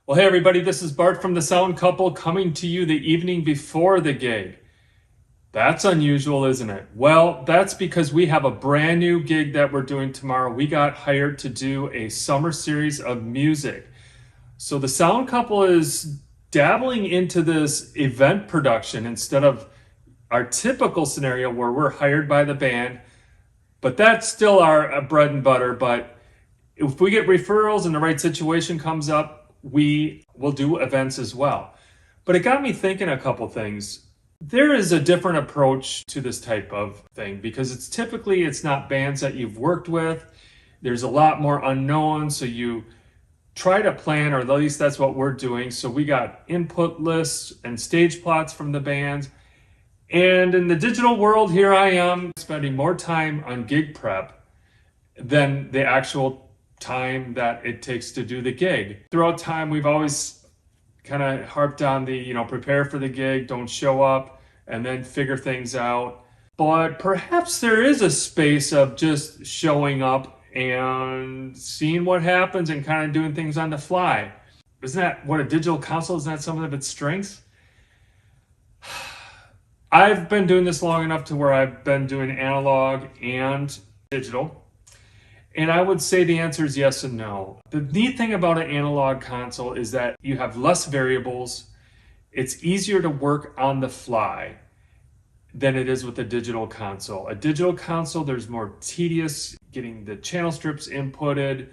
Well, hey everybody, this is Bart from the Sound Couple coming to you the evening before the gig. That's unusual, isn't it? Well, that's because we have a brand new gig that we're doing tomorrow. We got hired to do a summer series of music. So the Sound Couple is dabbling into this event production instead of our typical scenario where we're hired by the band, but that's still our bread and butter. But if we get referrals and the right situation comes up, we will do events as well. But it got me thinking a couple things. There is a different approach to this type of thing because it's not bands that you've worked with. There's a lot more unknown, so you try to plan, or at least that's what we're doing. So we got input lists and stage plots from the bands. And in the digital world, here I am spending more time on gig prep than the actual time that it takes to do the gig. Throughout time, we've always kind of harped on the, prepare for the gig, don't show up, and then figure things out. But perhaps there is a space of just showing up and seeing what happens and kind of doing things on the fly. Isn't that what a digital console, isn't that some of its strengths? I've been doing this long enough to where I've been doing analog and digital. And I would say the answer is yes and no. The neat thing about an analog console is that you have less variables. It's easier to work on the fly than it is with a digital console. A digital console, there's more tedious getting the channel strips inputted,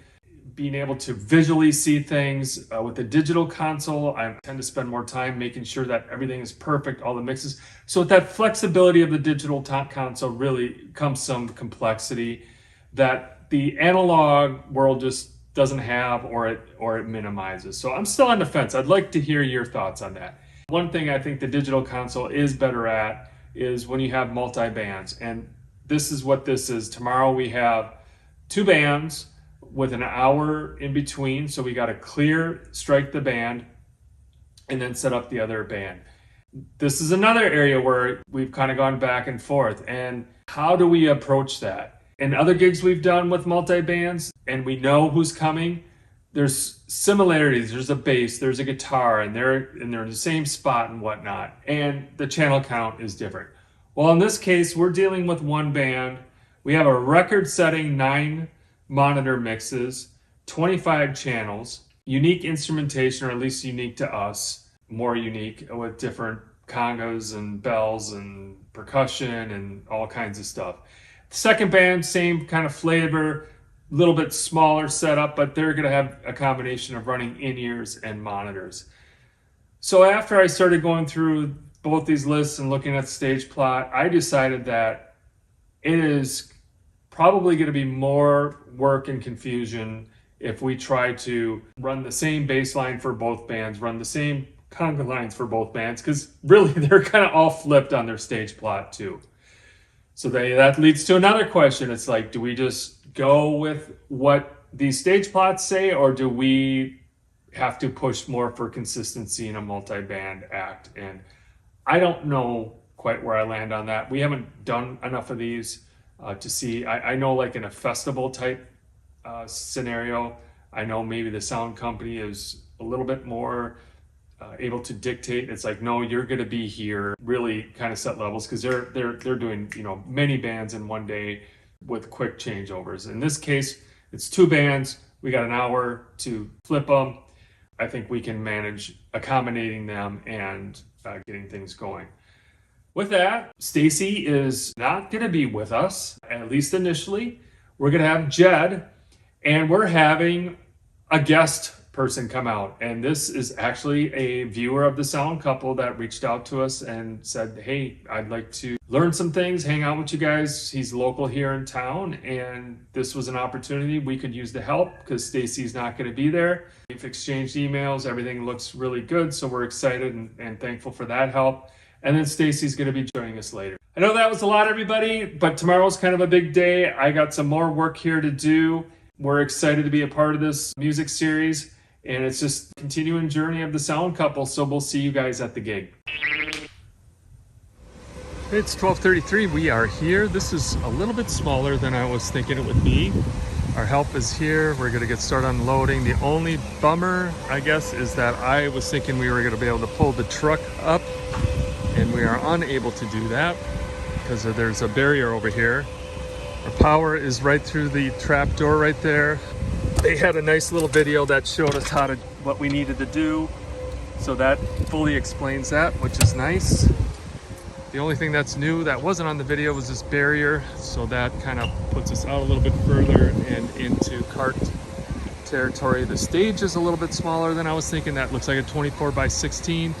being able to visually see things. With a digital console, I tend to spend more time making sure that everything is perfect, all the mixes. So with that flexibility of the digital console really comes some complexity that the analog world just doesn't have, or it minimizes. So I'm still on the fence. I'd like to hear your thoughts on that. One thing I think the digital console is better at is when you have multi-bands. And this is what this is. Tomorrow we have two bands with an hour in between. So we got to strike the band and then set up the other band. This is another area where we've kind of gone back and forth. And how do we approach that? In other gigs we've done with multi-bands, and we know who's coming, there's similarities. There's a bass, there's a guitar, and they're in the same spot and whatnot. And the channel count is different. Well, in this case, we're dealing with one band. We have a record-setting 9 monitor mixes, 25 channels, unique instrumentation, or at least unique to us, more unique with different congas and bells and percussion and all kinds of stuff. Second band, same kind of flavor, a little bit smaller setup, but they're going to have a combination of running in-ears and monitors. So after I started going through both these lists and looking at the stage plot, I decided that it is probably going to be more work and confusion if we try to run the same bass line for both bands, run the same conga lines for both bands, because really they're kind of all flipped on their stage plot too. So that leads to another question. It's like, do we just go with what these stage plots say, or do we have to push more for consistency in a multi-band act? And I don't know quite where I land on that. We haven't done enough of these to see. I know, like in a festival type scenario, I know maybe the sound company is a little bit more able to dictate. It's like, no, you're going to be here, really kind of set levels, because they're doing many bands in one day with quick changeovers. In this case, it's 2 bands. We got an hour to flip them. I think we can manage accommodating them and getting things going. With that, Stacy is not going to be with us, at least initially. We're going to have Jed, and we're having a guest person come out, and this is actually a viewer of the Sound Couple that reached out to us and said, hey, I'd like to learn some things, hang out with you guys. He's local here in town, and this was an opportunity. We could use the help because Stacy's not going to be there. We've exchanged emails, everything looks really good, so we're excited and thankful for that help. And then Stacy's going to be joining us later. I know that was a lot, everybody, but tomorrow's kind of a big day. I got some more work here to do. We're excited to be a part of this music series. And it's just a continuing journey of the Sound Couple, so we'll see you guys at the gig. It's 12:33. We are here. This is a little bit smaller than I was thinking it would be. Our help is here. We're gonna get started unloading. The only bummer, I guess, is that I was thinking we were gonna be able to pull the truck up, and we are unable to do that because there's a barrier over here. Our power is right through the trap door right there. They had a nice little video that showed us what we needed to do. So that fully explains that, which is nice. The only thing that's new that wasn't on the video was this barrier. So that kind of puts us out a little bit further and into cart territory. The stage is a little bit smaller than I was thinking. That looks like a 24x16.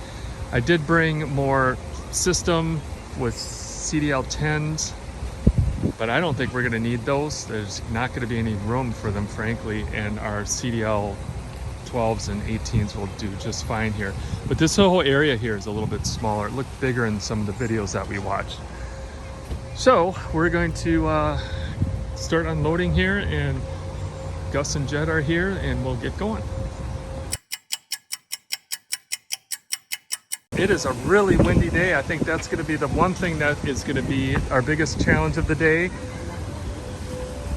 I did bring more system with CDL10s, but I don't think we're gonna need those. There's not gonna be any room for them, frankly, and our CDL12s and 18s will do just fine here. But this whole area here is a little bit smaller. It looked bigger in some of the videos that we watched. So we're going to start unloading here, and Gus and Jed are here, and we'll get going. It is a really windy day. I think that's going to be the one thing that is going to be our biggest challenge of the day.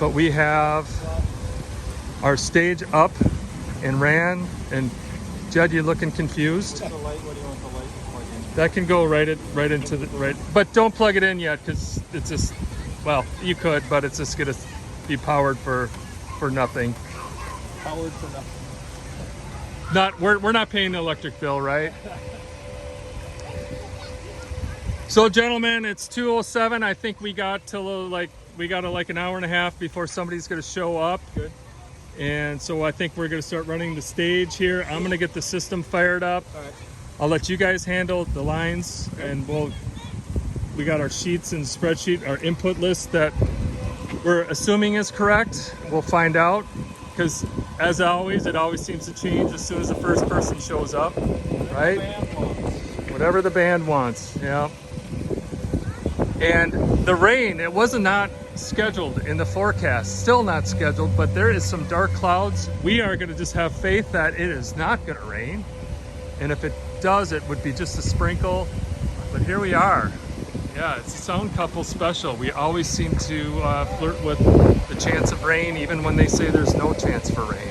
But we have our stage up and ran, and Jed, you're looking confused. The light, what do you want the light to plug in? That can go right into the right, but don't plug it in yet because it's just, well, you could, but it's just going to be powered for nothing. Powered for nothing. Not we're not paying the electric bill, right? So gentlemen, it's 2:07. I think we got till like an hour and a half before somebody's going to show up. Good. And so I think we're going to start running the stage here. I'm going to get the system fired up. All right. I'll let you guys handle the lines, and we got our sheets and spreadsheet, our input list that we're assuming is correct. We'll find out, because as always, it always seems to change as soon as the first person shows up, right? Whatever the band wants, yeah. And the rain, it was not scheduled in the forecast, still not scheduled, but there is some dark clouds. We are going to just have faith that it is not going to rain. And if it does, it would be just a sprinkle. But here we are. Yeah, it's a Sound Couple special. We always seem to flirt with the chance of rain, even when they say there's no chance for rain.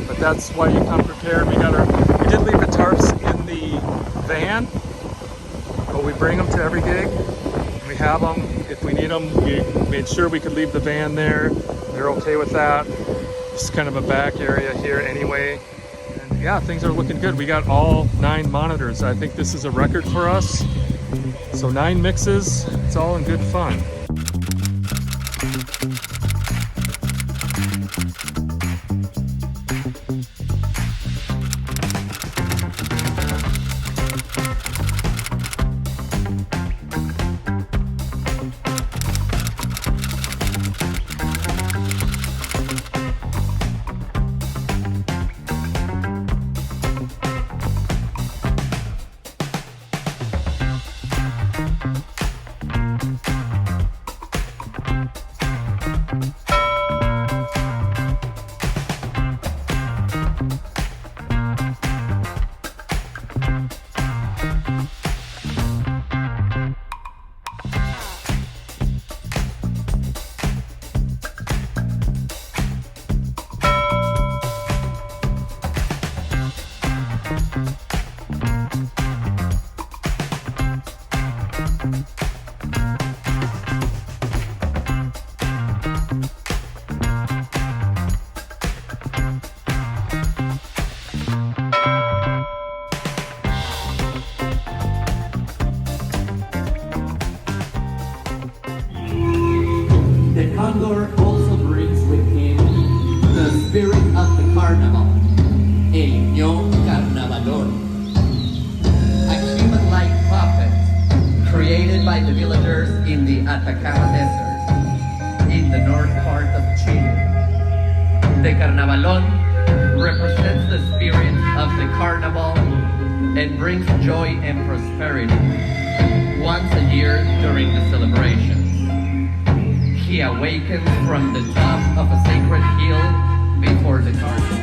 But that's why you come prepared. We did leave the tarps in the van, but we bring them to every gig. We have them. If we need them, we made sure we could leave the van there. They're okay with that. It's kind of a back area here anyway. And yeah, things are looking good. We got all 9 monitors. I think this is a record for us. So 9 mixes, it's all in good fun. Condor also brings with him the spirit of the carnival, El Ño Carnavalor, a human-like puppet created by the villagers in the Atacama Desert in the north part of Chile. The Carnavalón represents the spirit of the carnival and brings joy and prosperity once a year during the celebrations. He awakens from the top of a sacred hill before the carnival.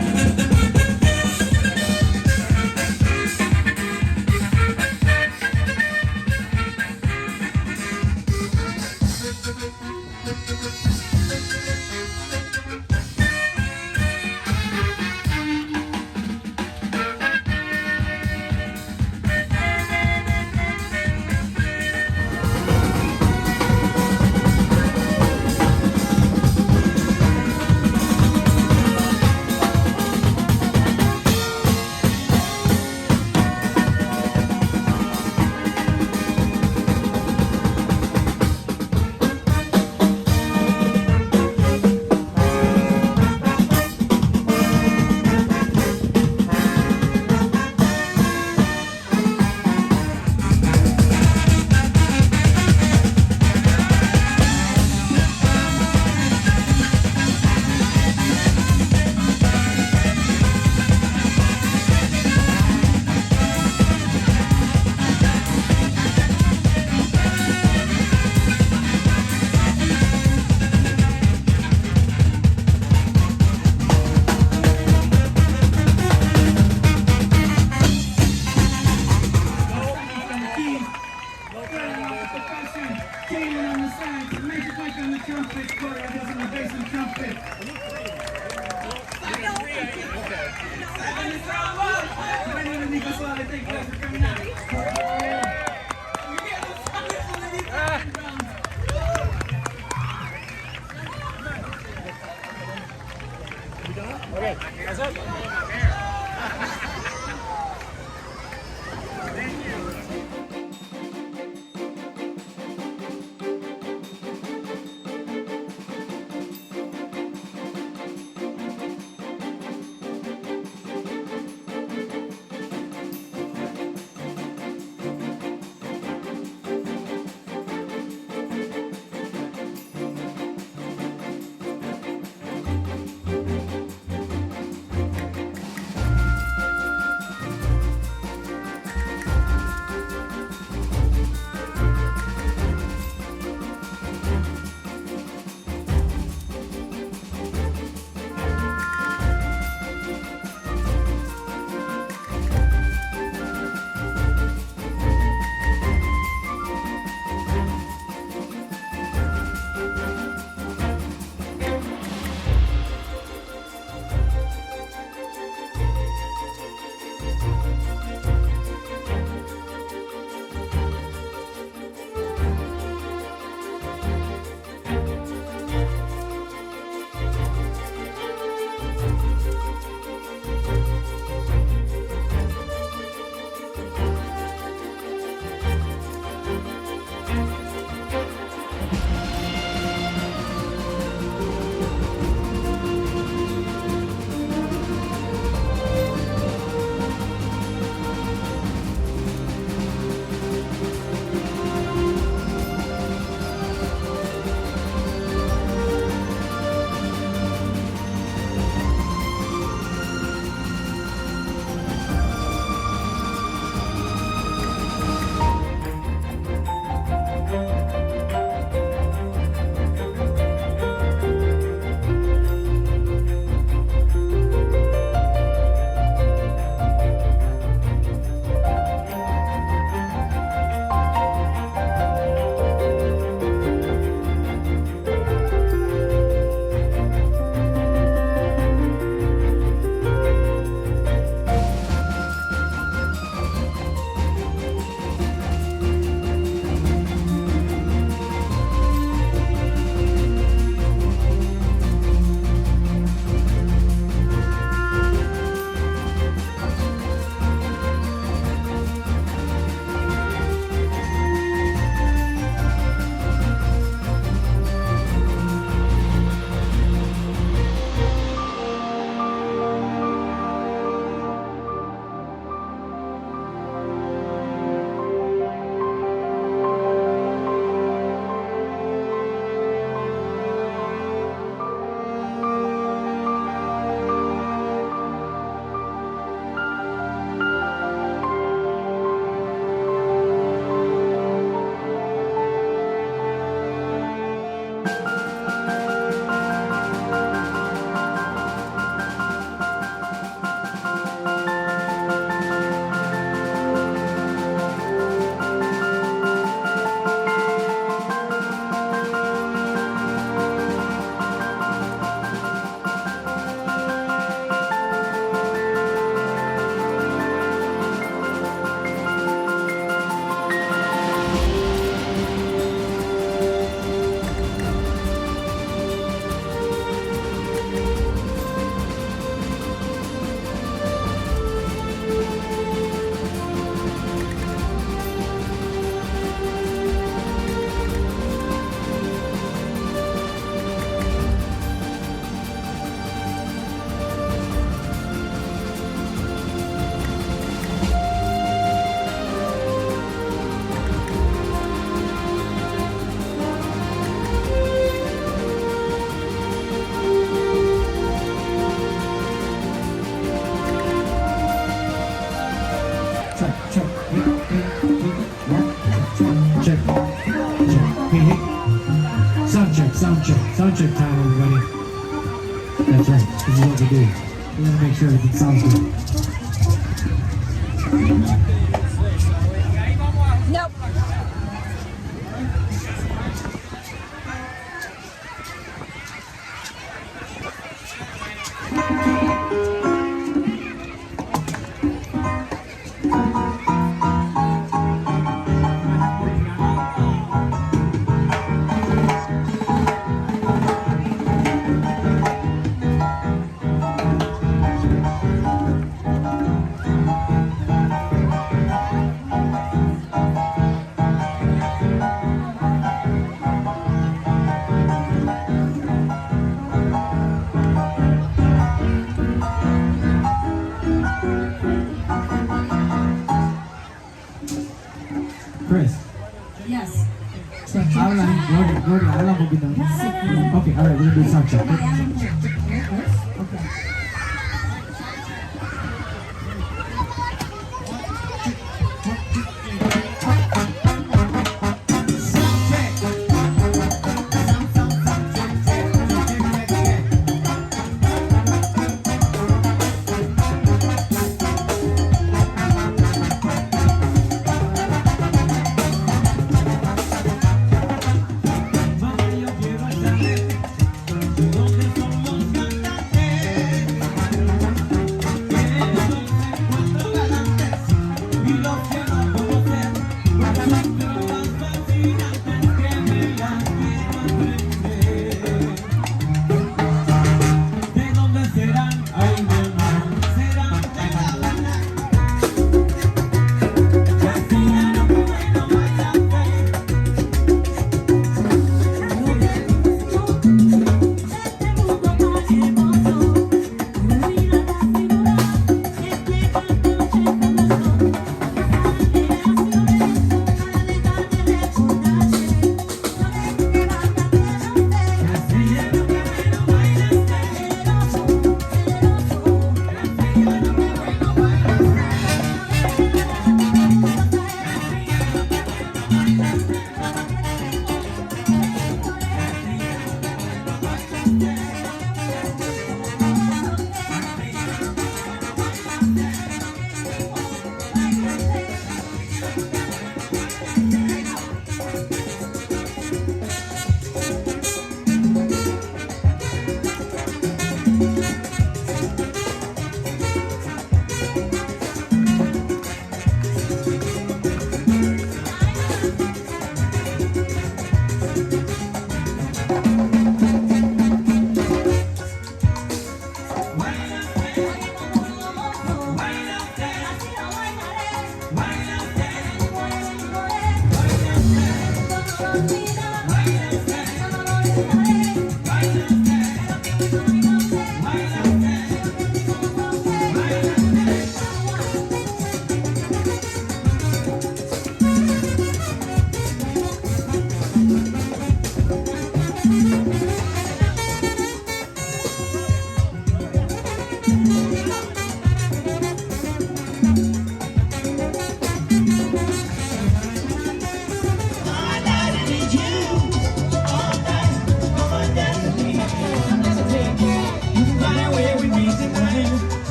Sound check time, everybody. That's right. This is what we do. We want to make sure everything sounds good. Nope. Chris. Yes. Habla, Gloria, habla un poquito. Okay, alright, we're gonna do sound check. Okay.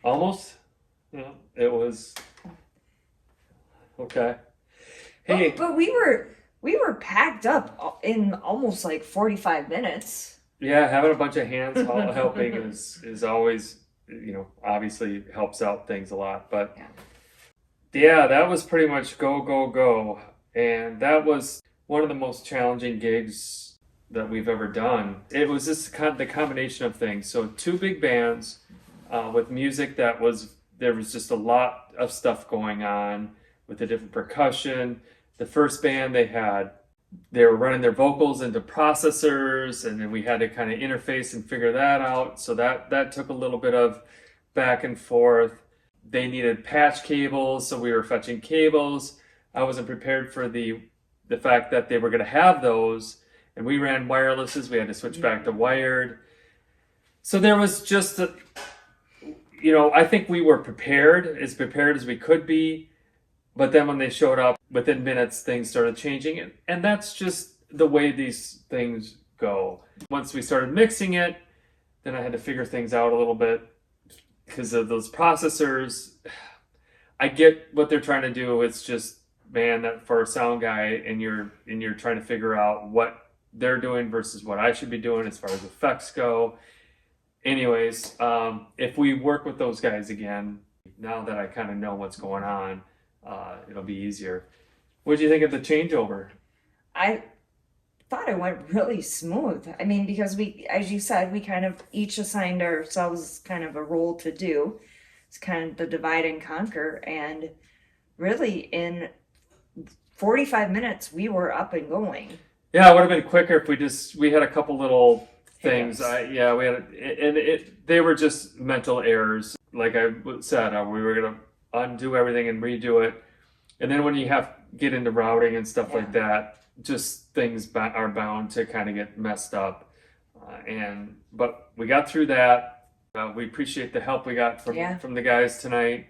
Almost. Yeah, it was okay. Hey, But we were packed up in almost like 45 minutes. yeah, having a bunch of hands helping is always, obviously helps out things a lot. But yeah, that was pretty much go, go, go. And that was one of the most challenging gigs that we've ever done. It was just the combination of things. So 2 big bands with music there was just a lot of stuff going on with the different percussion. The first band, they were running their vocals into processors, and then we had to kind of interface and figure that out. So that took a little bit of back and forth. They needed patch cables, so we were fetching cables. I wasn't prepared for the fact that they were going to have those, and we ran wirelesses. We had to switch back to wired. So there was just I think we were prepared as we could be. But then when they showed up, within minutes, things started changing. And that's just the way these things go. Once we started mixing it, then I had to figure things out a little bit because of those processors. I get what they're trying to do. It's just, man, that for a sound guy, and you're trying to figure out what they're doing versus what I should be doing as far as effects go. Anyways, if we work with those guys again, now that I kind of know what's going on, it'll be easier. What did you think of the changeover? I thought it went really smooth. I mean, because we, as you said, we kind of each assigned ourselves kind of a role to do. It's kind of the divide and conquer. And really in 45 minutes, we were up and going. Yeah, it would have been quicker if we had a couple little things. They were just mental errors. Like I said, we were going to undo everything and redo it. And then when you get into routing and stuff like that, just things are bound to kind of get messed up. But we got through that. We appreciate the help we got from the guys tonight.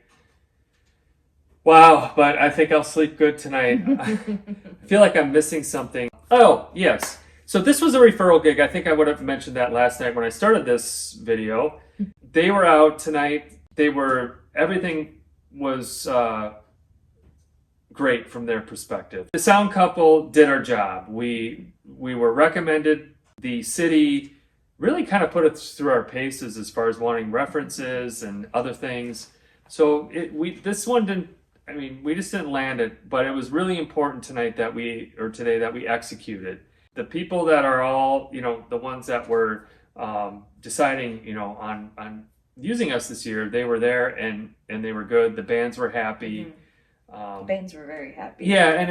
Wow, but I think I'll sleep good tonight. I feel like I'm missing something. Oh, yes. So this was a referral gig. I think I would have mentioned that last night when I started this video. They were out tonight. Everything was great from their perspective. The sound couple did our job. We were recommended. The city really kind of put us through our paces as far as wanting references and other things. So this one didn't. I mean, we just didn't land it, but it was really important today that we executed. The people that are all, the ones that were deciding, on using us this year, they were there and they were good. The bands were happy. The bands were very happy. Yeah, and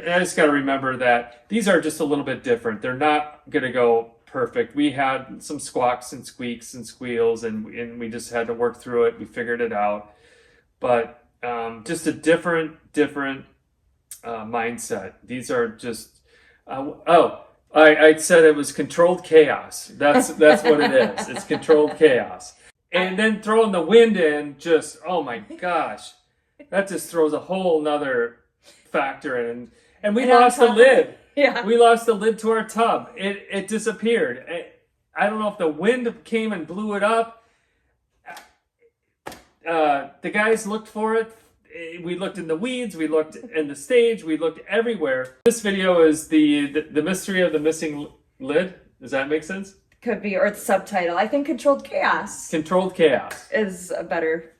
I just got to remember that these are just a little bit different. They're not going to go perfect. We had some squawks and squeaks and squeals, and we just had to work through it. We figured it out. But just a different mindset. These are just, I said it was controlled chaos. That's what it is. It's controlled chaos. And then throwing the wind in, just, oh my gosh, that just throws a whole nother factor in. And we lost the lid. Yeah. We lost the lid to our tub. It disappeared. I don't know if the wind came and blew it up. The guys looked for it. We looked in the weeds. We looked in the stage. We looked everywhere. This video is the mystery of the missing lid. Does that make sense? Could be, or the subtitle. I think Controlled Chaos. Controlled Chaos Is a better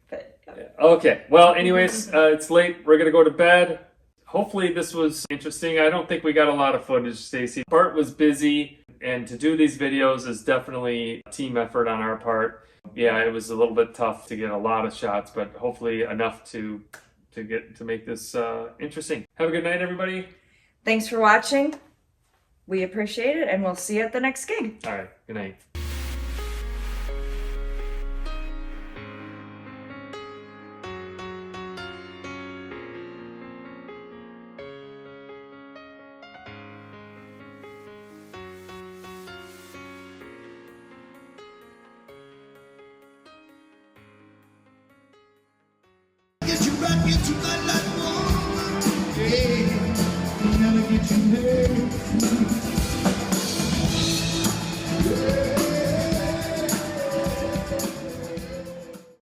fit. Okay. Well, anyways, it's late. We're going to go to bed. Hopefully this was interesting. I don't think we got a lot of footage, Stacy. Bart was busy, and to do these videos is definitely a team effort on our part. Yeah, it was a little bit tough to get a lot of shots, but hopefully enough to make this interesting. Have a good night, everybody. Thanks for watching. We appreciate it, and we'll see you at the next gig. All right. Good night. Get you back into my life, oh, yeah. Never get you there.